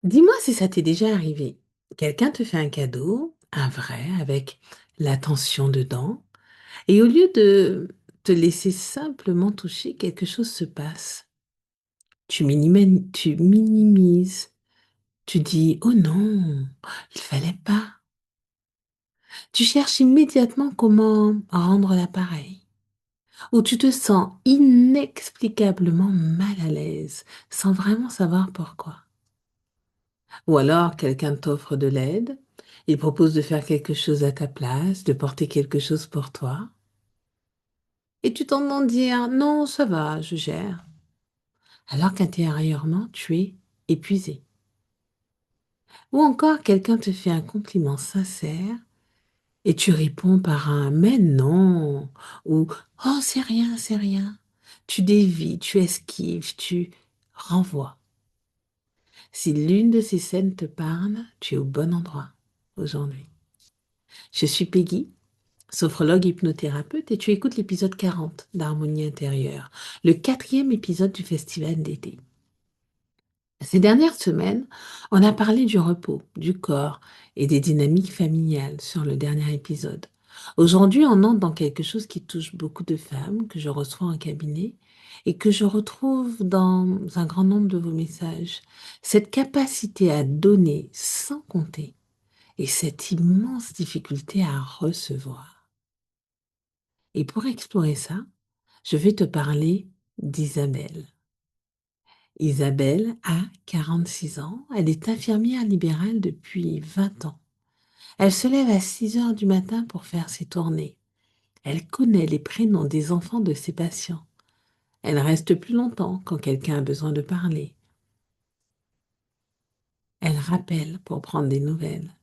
Dis-moi si ça t'est déjà arrivé. Quelqu'un te fait un cadeau, un vrai, avec l'attention dedans, et au lieu de te laisser simplement toucher, quelque chose se passe. Tu minimises, tu dis, oh non, il fallait pas. Tu cherches immédiatement comment rendre l'appareil, ou tu te sens inexplicablement mal à l'aise, sans vraiment savoir pourquoi. Ou alors, quelqu'un t'offre de l'aide, il propose de faire quelque chose à ta place, de porter quelque chose pour toi, et tu t'entends dire non, ça va, je gère, alors qu'intérieurement, tu es épuisé. Ou encore, quelqu'un te fait un compliment sincère et tu réponds par un mais non, ou oh, c'est rien, c'est rien. Tu dévies, tu esquives, tu renvoies. Si l'une de ces scènes te parle, tu es au bon endroit aujourd'hui. Je suis Peggy, sophrologue hypnothérapeute, et tu écoutes l'épisode 40 d'Harmonie intérieure, le quatrième épisode du festival d'été. Ces dernières semaines, on a parlé du repos, du corps et des dynamiques familiales sur le dernier épisode. Aujourd'hui, on entre dans quelque chose qui touche beaucoup de femmes que je reçois en cabinet et que je retrouve dans un grand nombre de vos messages. Cette capacité à donner sans compter et cette immense difficulté à recevoir. Et pour explorer ça, je vais te parler d'Isabelle. Isabelle a 46 ans, elle est infirmière libérale depuis 20 ans. Elle se lève à 6 heures du matin pour faire ses tournées. Elle connaît les prénoms des enfants de ses patients. Elle reste plus longtemps quand quelqu'un a besoin de parler. Elle rappelle pour prendre des nouvelles.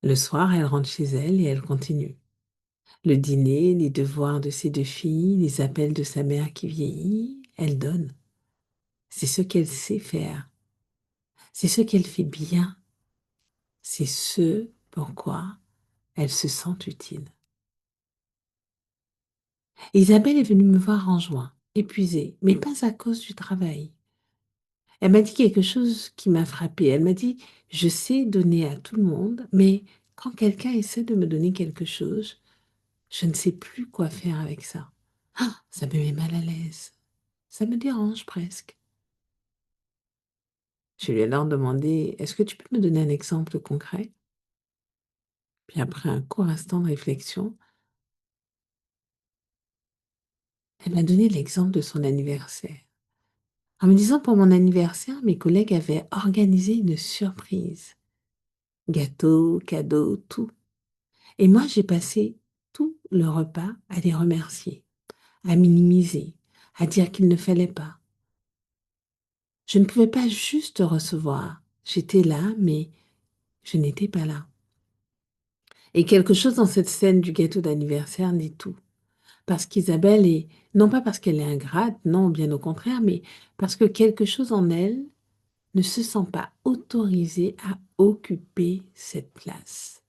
Le soir, elle rentre chez elle et elle continue. Le dîner, les devoirs de ses deux filles, les appels de sa mère qui vieillit, elle donne. C'est ce qu'elle sait faire. C'est ce qu'elle fait bien. C'est ce pourquoi elle se sent utile. Isabelle est venue me voir en juin, épuisée, mais pas à cause du travail. Elle m'a dit quelque chose qui m'a frappée. Elle m'a dit, je sais donner à tout le monde, mais quand quelqu'un essaie de me donner quelque chose, je ne sais plus quoi faire avec ça. Ah, ça me met mal à l'aise. Ça me dérange presque. Je lui ai alors demandé, est-ce que tu peux me donner un exemple concret? Puis après un court instant de réflexion, elle m'a donné l'exemple de son anniversaire. En me disant pour mon anniversaire, mes collègues avaient organisé une surprise. Gâteau, cadeau, tout. Et moi, j'ai passé tout le repas à les remercier, à minimiser, à dire qu'il ne fallait pas. Je ne pouvais pas juste recevoir. J'étais là, mais je n'étais pas là. Et quelque chose dans cette scène du gâteau d'anniversaire dit tout. Parce qu'Isabelle est, non pas parce qu'elle est ingrate, non, bien au contraire, mais parce que quelque chose en elle ne se sent pas autorisée à occuper cette place.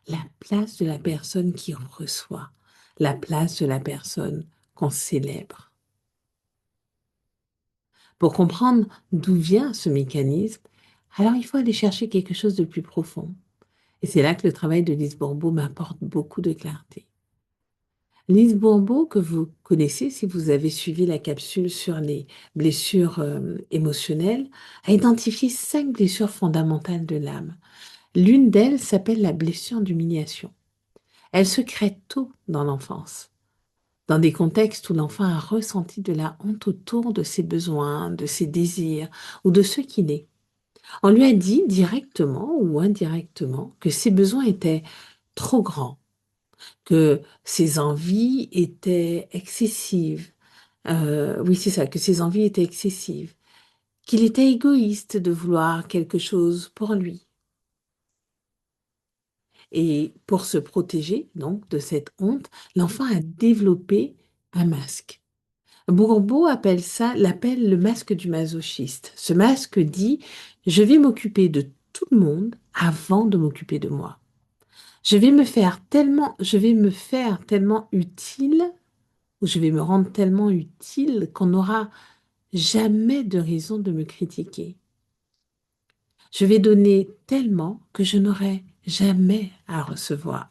La place de la personne qui reçoit, la place de la personne qu'on célèbre. Pour comprendre d'où vient ce mécanisme, alors il faut aller chercher quelque chose de plus profond. Et c'est là que le travail de Lise Bourbeau m'apporte beaucoup de clarté. Lise Bourbeau, que vous connaissez si vous avez suivi la capsule sur les blessures émotionnelles, a identifié 5 blessures fondamentales de l'âme. L'une d'elles s'appelle la blessure d'humiliation. Elle se crée tôt dans l'enfance, dans des contextes où l'enfant a ressenti de la honte autour de ses besoins, de ses désirs ou de ce qu'il est. On lui a dit directement ou indirectement que ses besoins étaient trop grands, que ses envies étaient excessives. Oui, c'est ça, que ses envies étaient excessives, qu'il était égoïste de vouloir quelque chose pour lui. Et pour se protéger donc de cette honte, l'enfant a développé un masque. Bourbeau l'appelle le masque du masochiste. Ce masque dit, je vais m'occuper de tout le monde avant de m'occuper de moi. Je vais me faire tellement utile, ou je vais me rendre tellement utile qu'on n'aura jamais de raison de me critiquer. Je vais donner tellement que je n'aurai jamais à recevoir.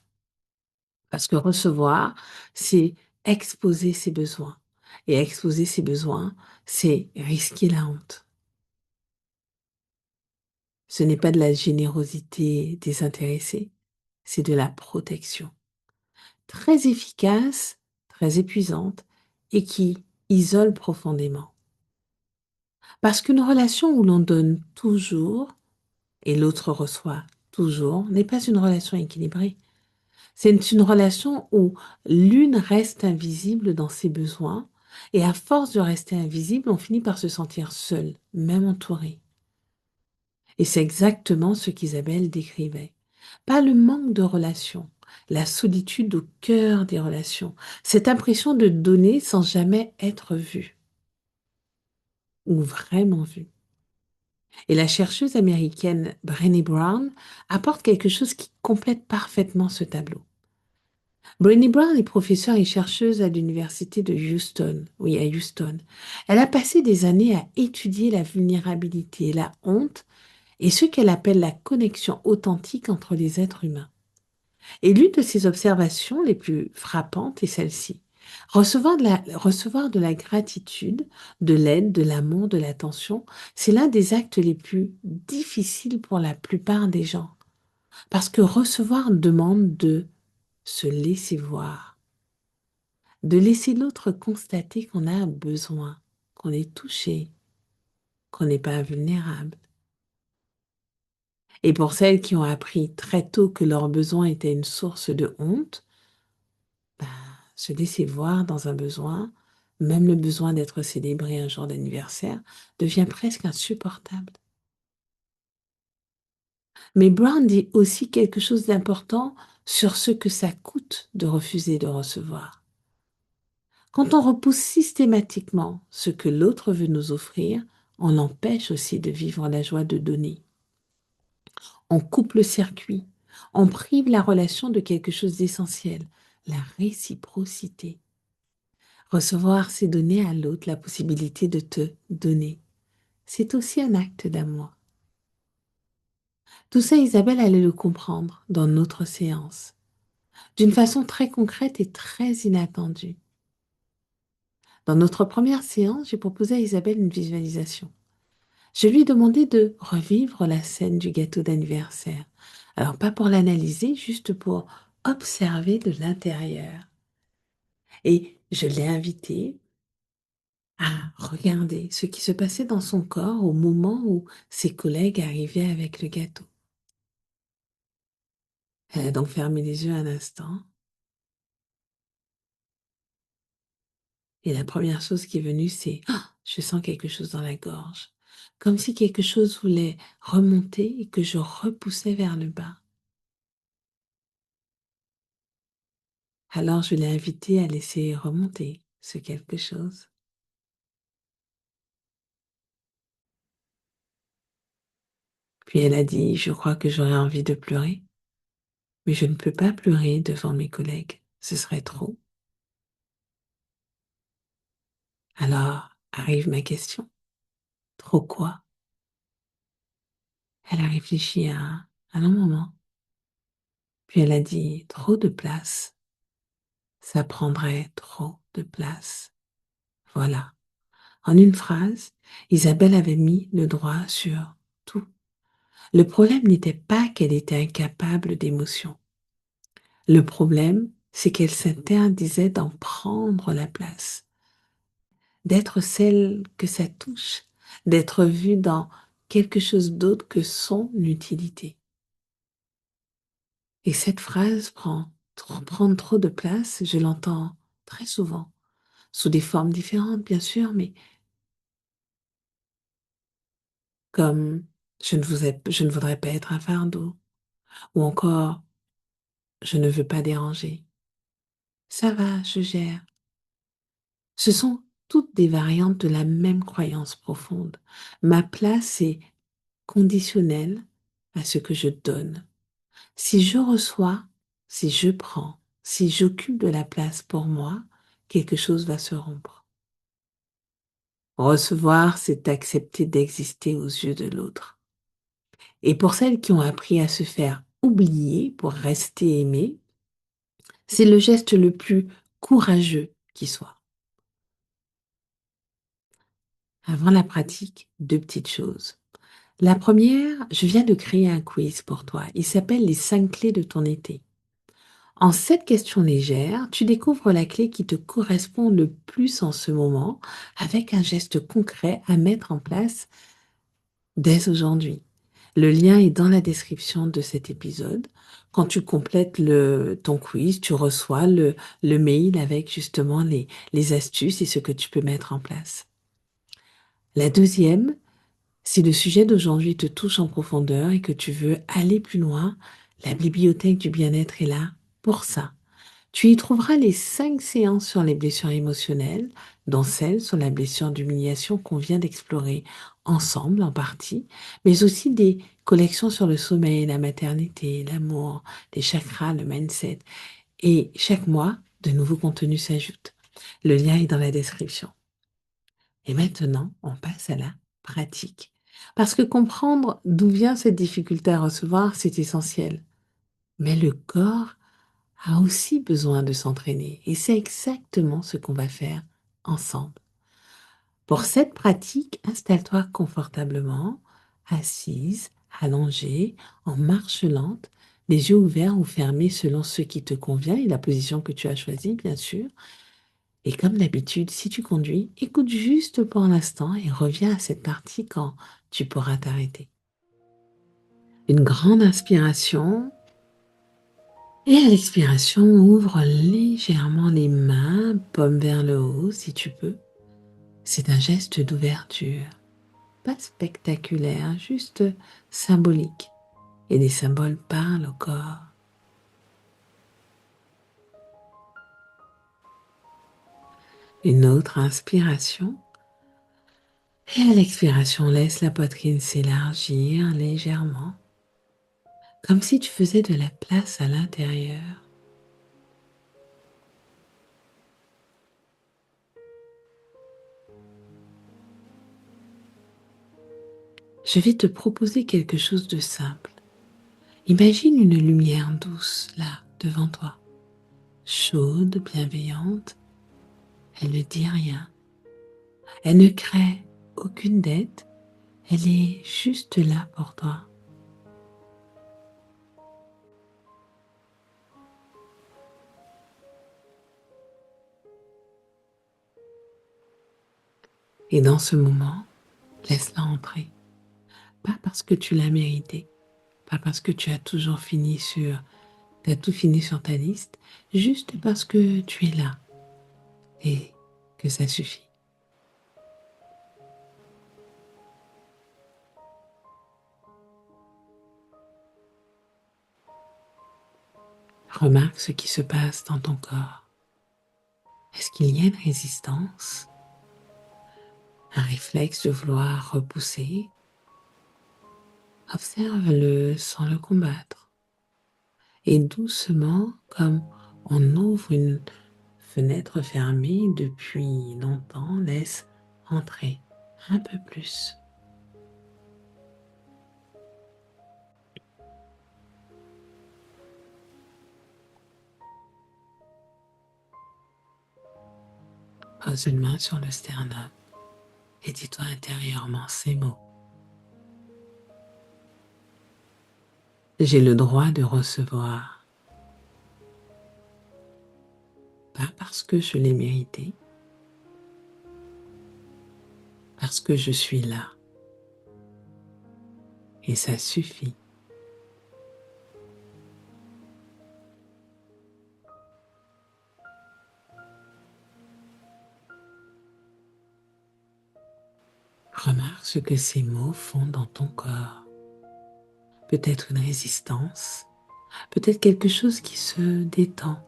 Parce que recevoir, c'est exposer ses besoins. Et exposer ses besoins, c'est risquer la honte. Ce n'est pas de la générosité désintéressée, c'est de la protection. Très efficace, très épuisante et qui isole profondément. Parce qu'une relation où l'on donne toujours et l'autre reçoit toujours n'est pas une relation équilibrée. C'est une relation où l'une reste invisible dans ses besoins et à force de rester invisible, on finit par se sentir seul, même entouré. Et c'est exactement ce qu'Isabelle décrivait. Pas le manque de relations, la solitude au cœur des relations, cette impression de donner sans jamais être vu ou vraiment vu. Et la chercheuse américaine Brené Brown apporte quelque chose qui complète parfaitement ce tableau. Brené Brown est professeure et chercheuse à l'université de Houston, oui, à Houston. Elle a passé des années à étudier la vulnérabilité, la honte et ce qu'elle appelle la connexion authentique entre les êtres humains. Et l'une de ses observations les plus frappantes est celle-ci. Recevoir de la gratitude, de l'aide, de l'amour, de l'attention, c'est l'un des actes les plus difficiles pour la plupart des gens. Parce que recevoir demande de se laisser voir, de laisser l'autre constater qu'on a besoin, qu'on est touché, qu'on n'est pas vulnérable. Et pour celles qui ont appris très tôt que leurs besoins étaient une source de honte, ben, se laisser voir dans un besoin, même le besoin d'être célébré un jour d'anniversaire, devient presque insupportable. Mais Brown dit aussi quelque chose d'important sur ce que ça coûte de refuser de recevoir. Quand on repousse systématiquement ce que l'autre veut nous offrir, on empêche aussi de vivre la joie de donner. On coupe le circuit, on prive la relation de quelque chose d'essentiel, la réciprocité. Recevoir, c'est donner à l'autre la possibilité de te donner. C'est aussi un acte d'amour. Tout ça, Isabelle allait le comprendre dans notre séance, d'une façon très concrète et très inattendue. Dans notre première séance, j'ai proposé à Isabelle une visualisation. Je lui ai demandé de revivre la scène du gâteau d'anniversaire. Alors, pas pour l'analyser, juste pour observer de l'intérieur. Et je l'ai invitée à regarder ce qui se passait dans son corps au moment où ses collègues arrivaient avec le gâteau. Elle a donc fermé les yeux un instant. Et la première chose qui est venue, c'est «Ah, je sens quelque chose dans la gorge. Comme si quelque chose voulait remonter et que je repoussais vers le bas. Alors je l'ai invitée à laisser remonter ce quelque chose. Puis elle a dit, je crois que j'aurais envie de pleurer, mais je ne peux pas pleurer devant mes collègues, ce serait trop. Alors arrive ma question, trop quoi? Elle a réfléchi à un long moment, puis elle a dit, trop de place, ça prendrait trop de place. Voilà, en une phrase, Isabelle avait mis le doigt sur tout. Le problème n'était pas qu'elle était incapable d'émotion. Le problème, c'est qu'elle s'interdisait d'en prendre la place, d'être celle que ça touche, d'être vue dans quelque chose d'autre que son utilité. Et cette phrase prendre trop de place, je l'entends très souvent, sous des formes différentes bien sûr, mais comme je ne voudrais pas être un fardeau, ou encore je ne veux pas déranger. Ça va, je gère. Ce sont toutes des variantes de la même croyance profonde. Ma place est conditionnelle à ce que je donne. Si je reçois, si je prends, si j'occupe de la place pour moi, quelque chose va se rompre. Recevoir, c'est accepter d'exister aux yeux de l'autre. Et pour celles qui ont appris à se faire oublier pour rester aimées, c'est le geste le plus courageux qui soit. Avant la pratique, 2 petites choses. La première, je viens de créer un quiz pour toi. Il s'appelle les 5 clés de ton été. En 7 questions légères, tu découvres la clé qui te correspond le plus en ce moment avec un geste concret à mettre en place dès aujourd'hui. Le lien est dans la description de cet épisode. Quand tu complètes ton quiz, tu reçois le mail avec justement les astuces et ce que tu peux mettre en place. La deuxième, si le sujet d'aujourd'hui te touche en profondeur et que tu veux aller plus loin, la bibliothèque du bien-être est là pour ça. Tu y trouveras les 5 séances sur les blessures émotionnelles, dont celle sur la blessure d'humiliation qu'on vient d'explorer ensemble en partie, mais aussi des collections sur le sommeil, la maternité, l'amour, les chakras, le mindset. Et chaque mois, de nouveaux contenus s'ajoutent. Le lien est dans la description. Et maintenant, on passe à la pratique. Parce que comprendre d'où vient cette difficulté à recevoir, c'est essentiel. Mais le corps a aussi besoin de s'entraîner. Et c'est exactement ce qu'on va faire ensemble. Pour cette pratique, installe-toi confortablement, assise, allongée, en marche lente, les yeux ouverts ou fermés selon ce qui te convient et la position que tu as choisie, bien sûr. Et comme d'habitude, si tu conduis, écoute juste pour l'instant et reviens à cette partie quand tu pourras t'arrêter. Une grande inspiration. Et à l'expiration, ouvre légèrement les mains, paume vers le haut si tu peux. C'est un geste d'ouverture, pas spectaculaire, juste symbolique. Et des symboles parlent au corps. Une autre inspiration. Et à l'expiration, laisse la poitrine s'élargir légèrement, comme si tu faisais de la place à l'intérieur. Je vais te proposer quelque chose de simple. Imagine une lumière douce là, devant toi, chaude, bienveillante. Elle ne dit rien. Elle ne crée aucune dette. Elle est juste là pour toi. Et dans ce moment, laisse-la entrer. Pas parce que tu l'as mérité, pas parce que tu as toujours t'as tout fini sur ta liste, juste parce que tu es là et que ça suffit. Remarque ce qui se passe dans ton corps. Est-ce qu'il y a une résistance, un réflexe de vouloir repousser? Observe-le sans le combattre. Et doucement, comme on ouvre une fenêtre fermée depuis longtemps, laisse entrer un peu plus. Pose une main sur le sternum et dis-toi intérieurement ces mots. J'ai le droit de recevoir, pas parce que je l'ai mérité, parce que je suis là. Et ça suffit. Remarque ce que ces mots font dans ton corps. Peut-être une résistance, peut-être quelque chose qui se détend.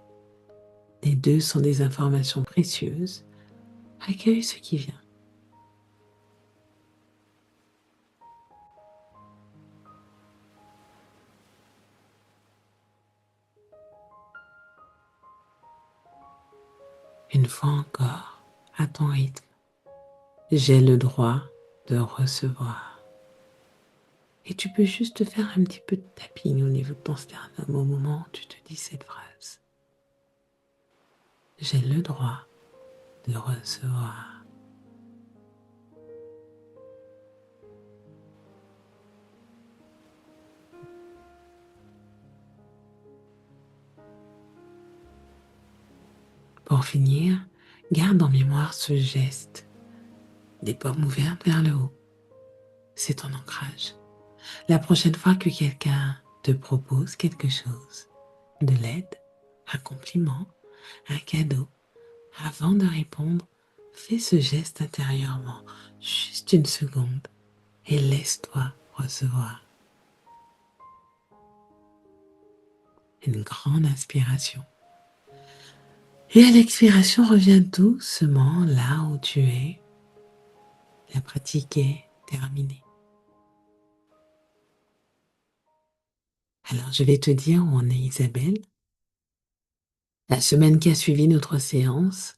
Les deux sont des informations précieuses. Accueille ce qui vient. Une fois encore, à ton rythme. J'ai le droit de recevoir. Et tu peux juste te faire un petit peu de tapping au niveau de ton sternum au moment où tu te dis cette phrase. J'ai le droit de recevoir. Pour finir, garde en mémoire ce geste des paumes ouvertes vers le haut. C'est ton ancrage. La prochaine fois que quelqu'un te propose quelque chose, de l'aide, un compliment, un cadeau, avant de répondre, fais ce geste intérieurement, juste une seconde, et laisse-toi recevoir. Une grande inspiration. Et à l'expiration, reviens doucement là où tu es. La pratique est terminée. Alors je vais te dire où en est Isabelle. La semaine qui a suivi notre séance,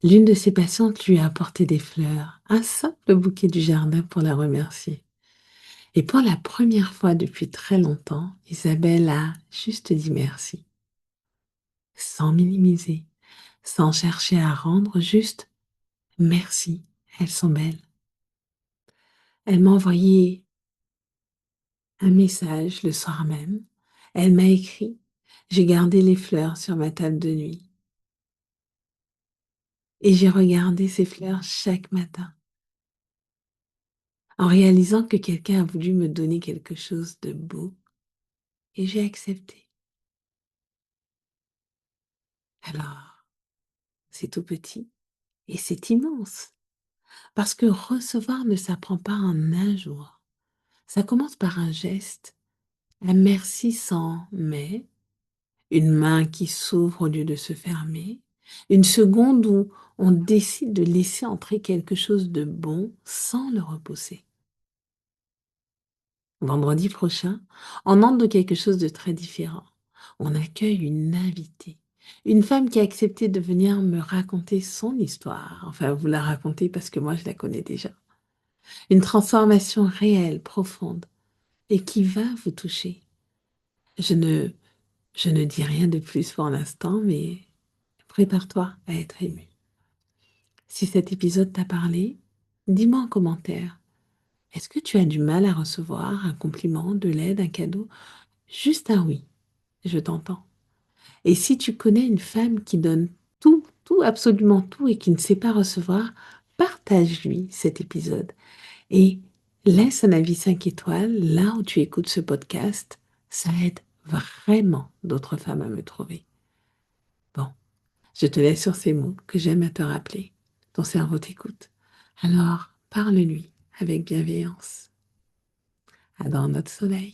l'une de ses patientes lui a apporté des fleurs, un simple bouquet du jardin pour la remercier. Et pour la première fois depuis très longtemps, Isabelle a juste dit merci, sans minimiser, sans chercher à rendre, juste merci, elles sont belles. Elle m'a envoyé un message le soir même. Elle m'a écrit, j'ai gardé les fleurs sur ma table de nuit. Et j'ai regardé ces fleurs chaque matin, en réalisant que quelqu'un a voulu me donner quelque chose de beau, et j'ai accepté. Alors, c'est tout petit, et c'est immense, parce que recevoir ne s'apprend pas en un jour. Ça commence par un geste, un merci sans mais, une main qui s'ouvre au lieu de se fermer, une seconde où on décide de laisser entrer quelque chose de bon sans le repousser. Vendredi prochain, on entre dans quelque chose de très différent. On accueille une invitée, une femme qui a accepté de venir me raconter son histoire. Enfin, vous la racontez parce que moi, je la connais déjà. Une transformation réelle, profonde, et qui va vous toucher. Je ne, je ne dis rien de plus pour l'instant, mais prépare-toi à être ému. Si cet épisode t'a parlé, dis-moi en commentaire. Est-ce que tu as du mal à recevoir un compliment, de l'aide, un cadeau? Juste un oui, je t'entends. Et si tu connais une femme qui donne tout, tout, absolument tout et qui ne sait pas recevoir, partage-lui cet épisode et laisse un avis 5 étoiles là où tu écoutes ce podcast. Ça aide vraiment d'autres femmes à me trouver. Bon, je te laisse sur ces mots que j'aime à te rappeler. Ton cerveau t'écoute. Alors, parle-lui avec bienveillance. À dans notre soleil.